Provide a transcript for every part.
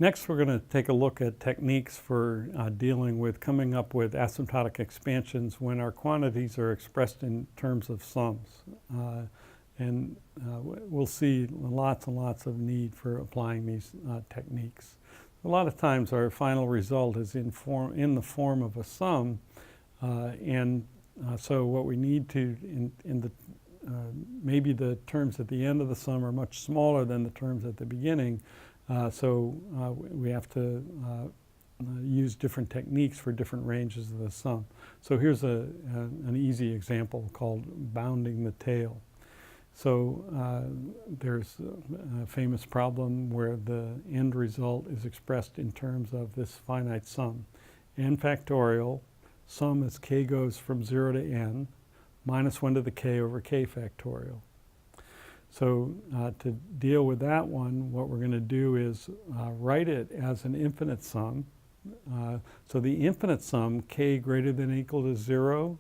Next, we're going to take a look at techniques for dealing with coming up with asymptotic expansions when our quantities are expressed in terms of sums. We'll see lots and lots of need for applying these techniques. A lot of times our final result is in the form of a sum, so what we need to, maybe the terms at the end of the sum are much smaller than the terms at the beginning, so we have to use different techniques for different ranges of the sum. So here's an easy example called bounding the tail. So there's a famous problem where the end result is expressed in terms of this finite sum. N factorial, sum as k goes from 0 to n, minus 1 to the k over k factorial. So to deal with that one, what we're going to do is write it as an infinite sum. So the infinite sum, k greater than or equal to 0,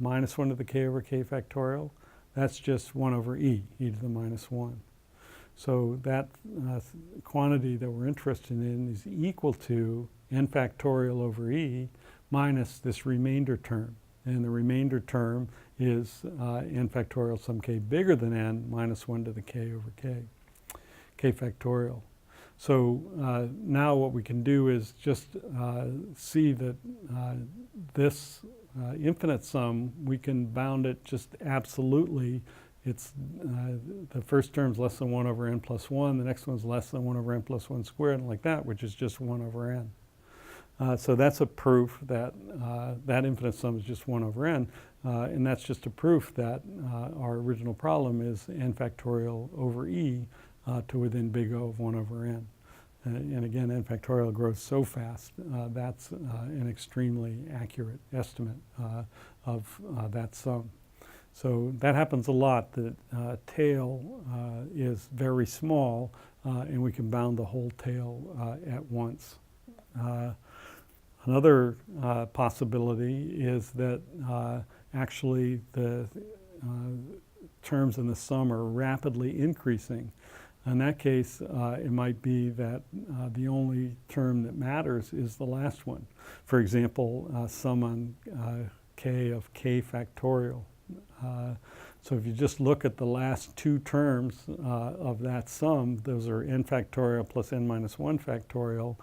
minus 1 to the k over k factorial, that's just 1 over e to the minus 1. So that quantity that we're interested in is equal to n factorial over e minus this remainder term. And the remainder term is n factorial sum k bigger than n minus 1 to the k over k factorial. So now what we can do is just see that this infinite sum, we can bound it just absolutely. It's the first term's less than 1 over n plus 1, the next one's less than 1 over n plus 1 squared, and like that, which is just 1 over n. So that's a proof that that infinite sum is just 1 over n, and that's just a proof that our original problem is n factorial over e to within big O of 1 over n. And again, n factorial grows so fast, that's an extremely accurate estimate of that sum. So that happens a lot, that tail is very small, and we can bound the whole tail at once. Another possibility is that actually the terms in the sum are rapidly increasing. In that case, it might be that the only term that matters is the last one. For example, sum on k of k factorial. So if you just look at the last two terms of that sum, those are n factorial plus n minus 1 factorial.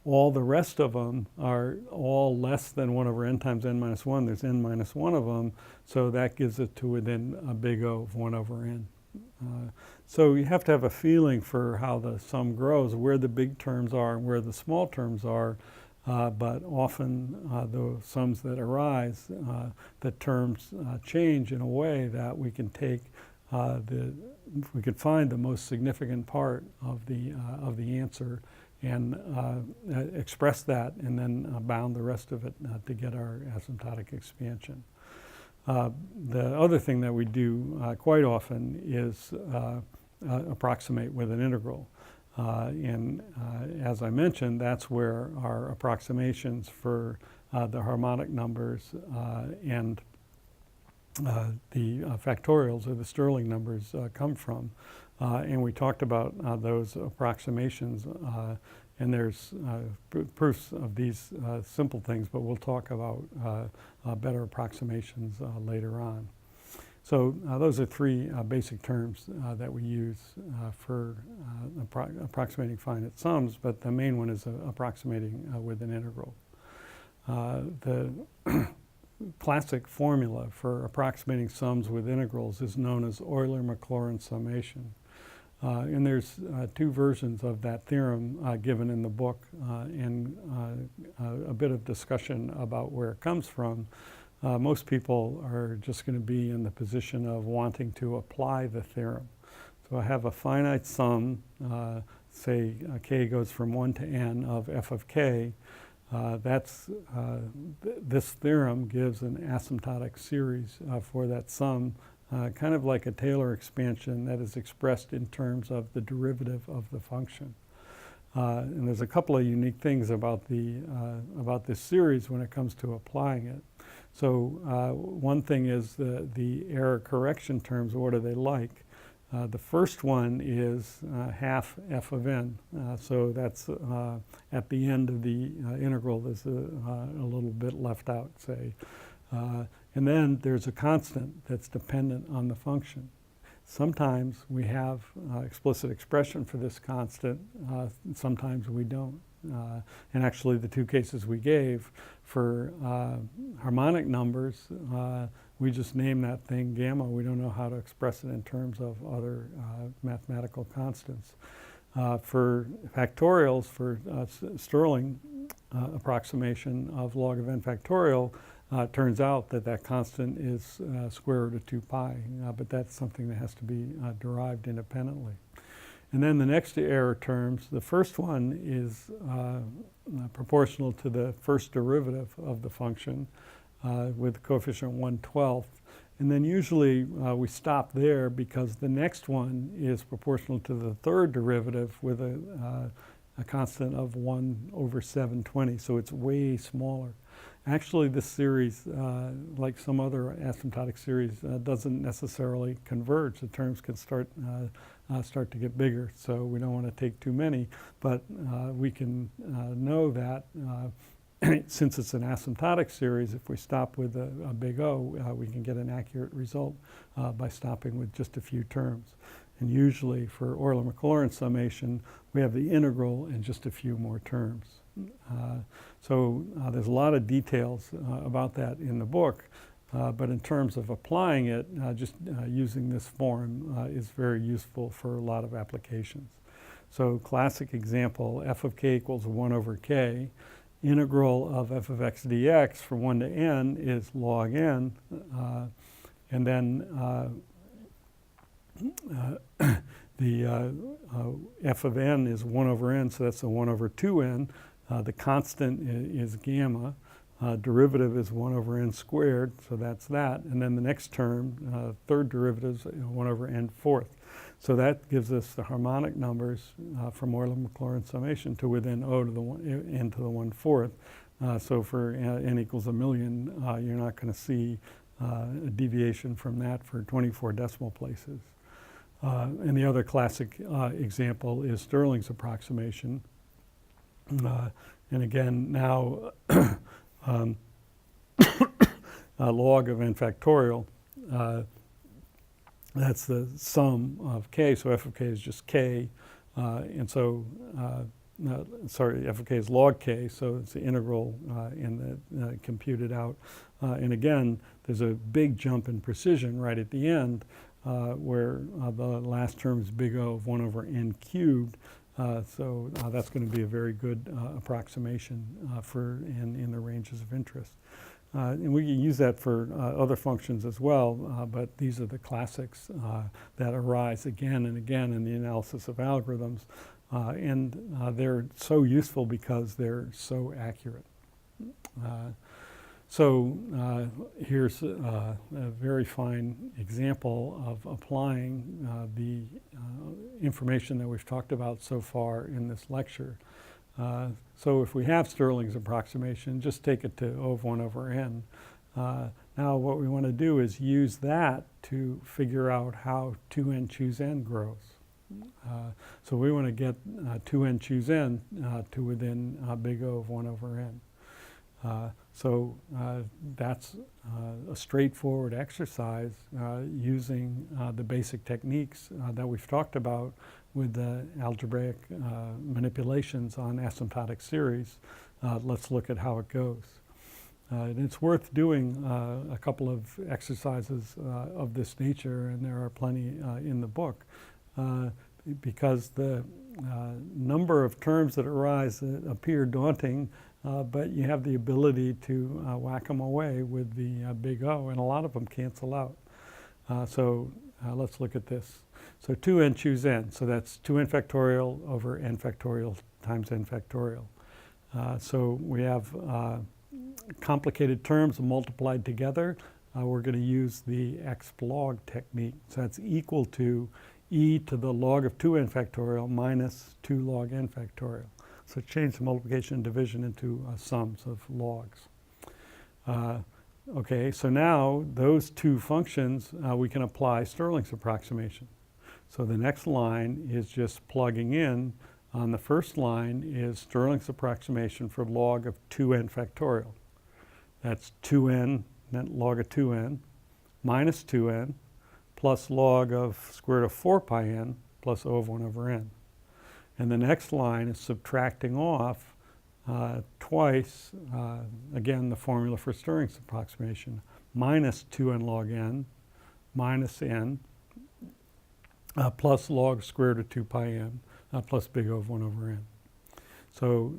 All the rest of them are all less than 1 over n times n minus 1. There's n minus 1 of them, so that gives it to within a big O of 1 over n. So you have to have a feeling for how the sum grows, where the big terms are and where the small terms are, but often the sums that arise, the terms change in a way that we can take we could find the most significant part of the answer and express that, and then bound the rest of it to get our asymptotic expansion. The other thing that we do quite often is approximate with an integral. As I mentioned, that's where our approximations for the harmonic numbers and the factorials or the Stirling numbers come from. And we talked about those approximations, and there's proofs of these simple things, but we'll talk about better approximations later on. So those are three basic terms that we use for approximating finite sums, but the main one is approximating with an integral. The classic formula for approximating sums with integrals is known as Euler-Maclaurin summation. And there's two versions of that theorem given in the book, and a bit of discussion about where it comes from. Most people are just going to be in the position of wanting to apply the theorem. So I have a finite sum, say k goes from 1 to n of f of k. This theorem gives an asymptotic series for that sum, kind of like a Taylor expansion that is expressed in terms of the derivative of the function. And there's a couple of unique things about this series when it comes to applying it. So one thing is the error correction terms. What are they like? The first one is half f of n. So that's at the end of the integral, there's a little bit left out, say. And then there's a constant that's dependent on the function. Sometimes we have explicit expression for this constant, sometimes we don't. And actually the two cases we gave for harmonic numbers, we just name that thing gamma. We don't know how to express it in terms of other mathematical constants. For factorials, for Stirling approximation of log of n factorial, it turns out that that constant is square root of 2 pi, but that's something that has to be derived independently. And then the next error terms, the first one is proportional to the first derivative of the function with coefficient 1/12. And then usually we stop there because the next one is proportional to the third derivative with a constant of 1 over 720, so it's way smaller. Actually, this series, like some other asymptotic series, doesn't necessarily converge. The terms can start to get bigger, so we don't want to take too many, but we can know that since it's an asymptotic series, if we stop with a big O, we can get an accurate result by stopping with just a few terms. And usually for Euler-Maclaurin summation, we have the integral and just a few more terms. So there's a lot of details about that in the book, but in terms of applying it, just using this form is very useful for a lot of applications. So classic example, f of k equals 1 over k. Integral of f of x dx from 1 to n is log n, and then the f of n is 1 over n, so that's a 1 over 2n. The constant is gamma. Derivative is 1 over n squared, so that's that. And then the next term, third derivative is 1 over n fourth. So that gives us the harmonic numbers from Euler-Maclaurin summation to within O to the n to the 1/4. So for n equals 1,000,000, you're not going to see a deviation from that for 24 decimal places. And the other classic example is Stirling's approximation. And again, now log of n factorial, that's the sum of k, so f of k is just k, and so, sorry, f of k is log k, so it's the integral in the computed out. And again, there's a big jump in precision right at the end where the last term is big O of 1 over n cubed. So that's going to be a very good approximation for in the ranges of interest. And we can use that for other functions as well, but these are the classics that arise again and again in the analysis of algorithms. And they're so useful because they're so accurate. So here's a very fine example of applying the information that we've talked about so far in this lecture. So if we have Stirling's approximation, just take it to O of 1 over n. Now what we want to do is use that to figure out how 2n choose n grows. So we want to get 2n choose n to within big O of 1 over n. So that's a straightforward exercise using the basic techniques that we've talked about with the algebraic manipulations on asymptotic series. Let's look at how it goes. And it's worth doing a couple of exercises of this nature, and there are plenty in the book, because the number of terms that arise appear daunting, but you have the ability to whack them away with the big O, and a lot of them cancel out. So let's look at this. So 2n choose n, so that's 2n factorial over n factorial times n factorial. So we have complicated terms multiplied together. We're going to use the x log technique. So that's equal to e to the log of 2n factorial minus 2 log n factorial. So change the multiplication and division into sums of logs. Okay, so now those two functions, we can apply Stirling's approximation. So the next line is just plugging in. On the first line is Stirling's approximation for log of 2n factorial. That's 2n, then log of 2n, minus 2n, plus log of square root of 4 pi n, plus O of 1 over n. And the next line is subtracting off twice, again, the formula for Stirling's approximation, minus 2n log n, minus n, plus log square root of 2 pi n, plus big O of 1 over n. So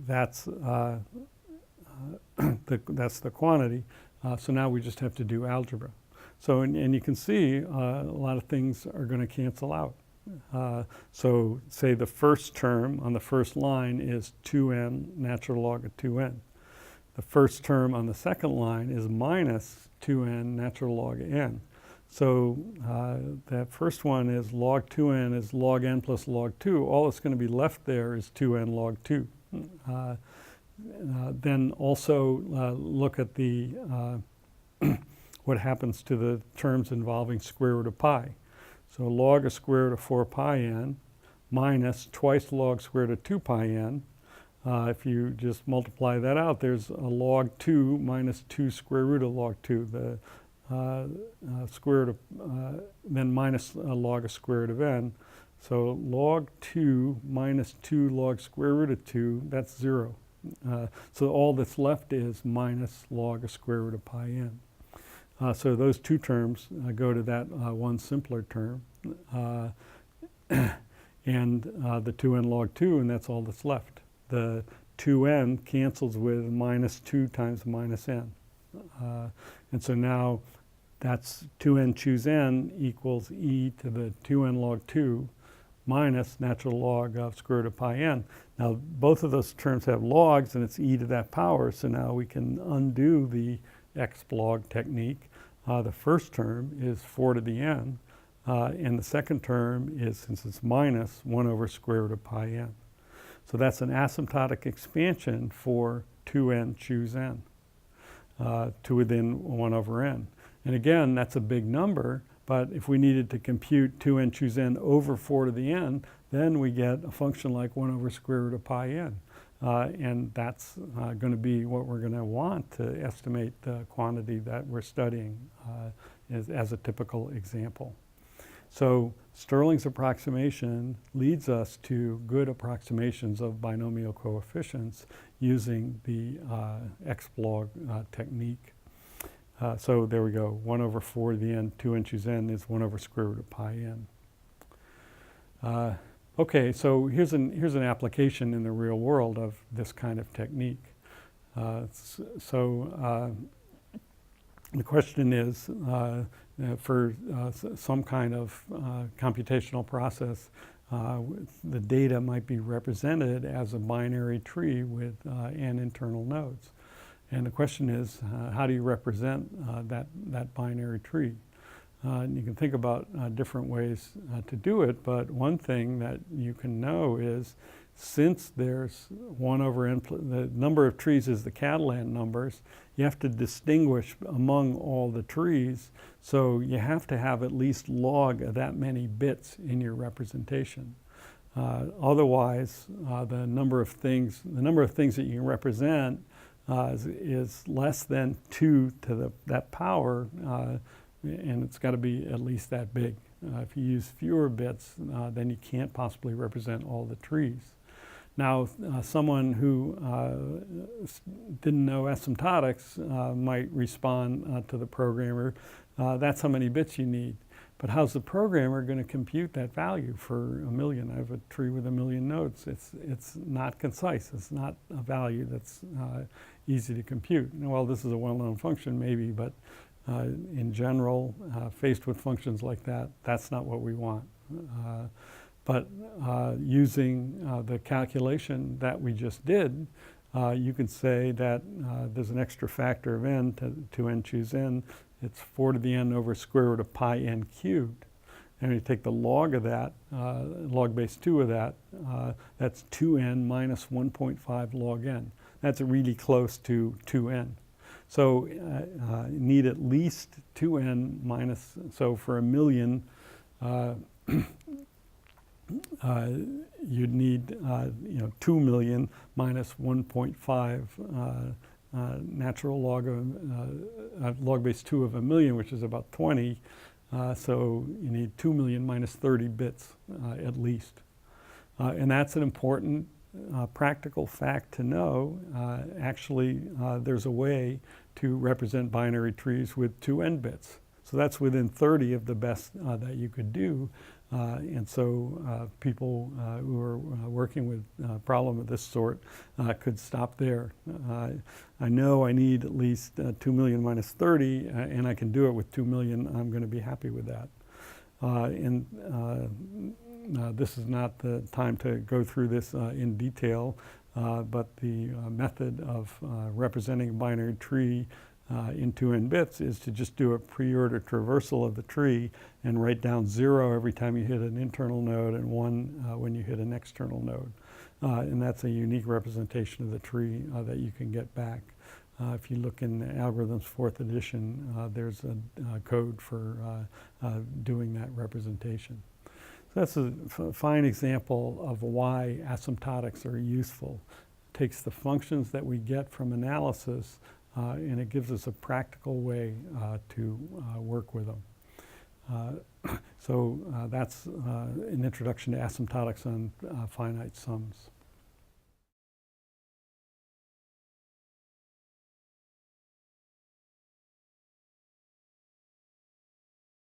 that's the quantity. So now we just have to do algebra. So, and you can see a lot of things are going to cancel out. So say the first term on the first line is 2n natural log of 2n. The first term on the second line is minus 2n natural log of n. So that first one is log 2n is log n plus log 2. All that's going to be left there is 2n log 2. Then also look at the what happens to the terms involving square root of pi. So log of square root of 4 pi n minus twice log square root of 2 pi n. If you just multiply that out, there's a log 2 minus 2 square root of log 2. The square root of, then minus a log of square root of n. So log 2 minus 2 log square root of 2, that's 0. So all that's left is minus log of square root of pi n. So those two terms go to that one simpler term, and the 2n log 2, and that's all that's left. The 2n cancels with minus 2 times minus n. And so now that's 2n choose n equals e to the 2n log 2 minus natural log of square root of pi n. Now both of those terms have logs, and it's e to that power, so now we can undo the x-log technique. The first term is 4 to the n, and the second term is, since it's minus, 1 over square root of pi n. So that's an asymptotic expansion for 2n choose n to within 1 over n. And again, that's a big number, but if we needed to compute 2n choose n over 4 to the n, then we get a function like 1 over square root of pi n. And that's going to be what we're going to want to estimate the quantity that we're studying as a typical example. So Stirling's approximation leads us to good approximations of binomial coefficients using the x-log technique. So there we go, 1 over 4 to the n, 2n choose n is 1 over square root of pi n. Okay, so here's an application in the real world of this kind of technique. The question is, for some kind of computational process, the data might be represented as a binary tree with n internal nodes. And the question is, how do you represent that binary tree? And you can think about different ways to do it, but one thing that you can know is, since there's 1 over n, the number of trees is the Catalan numbers, you have to distinguish among all the trees, so you have to have at least log of that many bits in your representation. Otherwise, the number of things that you can represent is less than 2 to that power, and it's got to be at least that big. If you use fewer bits, then you can't possibly represent all the trees. Now, someone who didn't know asymptotics might respond to the programmer, that's how many bits you need. But how's the programmer going to compute that value for 1 million? I have a tree with 1 million nodes. It's not concise. It's not a value that's easy to compute. Well, this is a well-known function, maybe, but in general, faced with functions like that, that's not what we want. But using the calculation that we just did, you can say that there's an extra factor of n to n choose n. It's 4 to the n over square root of pi n cubed. And you take the log of that, log base 2 of that, that's 2n minus 1.5 log n. That's really close to 2n. So you need at least 2n minus, so for 1 million, you'd need 2 million minus 1.5 natural log of log base 2 of a million, which is about 20. So you need 2 million minus 30 bits at least. And that's an important practical fact to know. Actually, there's a way to represent binary trees with 2n bits. So that's within 30 of the best that you could do. And so people who are working with a problem of this sort could stop there. I know I need at least 2 million minus 30, and I can do it with 2 million. I'm going to be happy with that. This is not the time to go through this in detail, but the method of representing a binary tree in 2n bits is to just do a pre-order traversal of the tree and write down 0 every time you hit an internal node and 1 when you hit an external node. And that's a unique representation of the tree that you can get back. If you look in the Algorithms 4th edition, there's a code for doing that representation. So that's a fine example of why asymptotics are useful. It takes the functions that we get from analysis and it gives us a practical way to work with them. So that's an introduction to asymptotics on finite sums.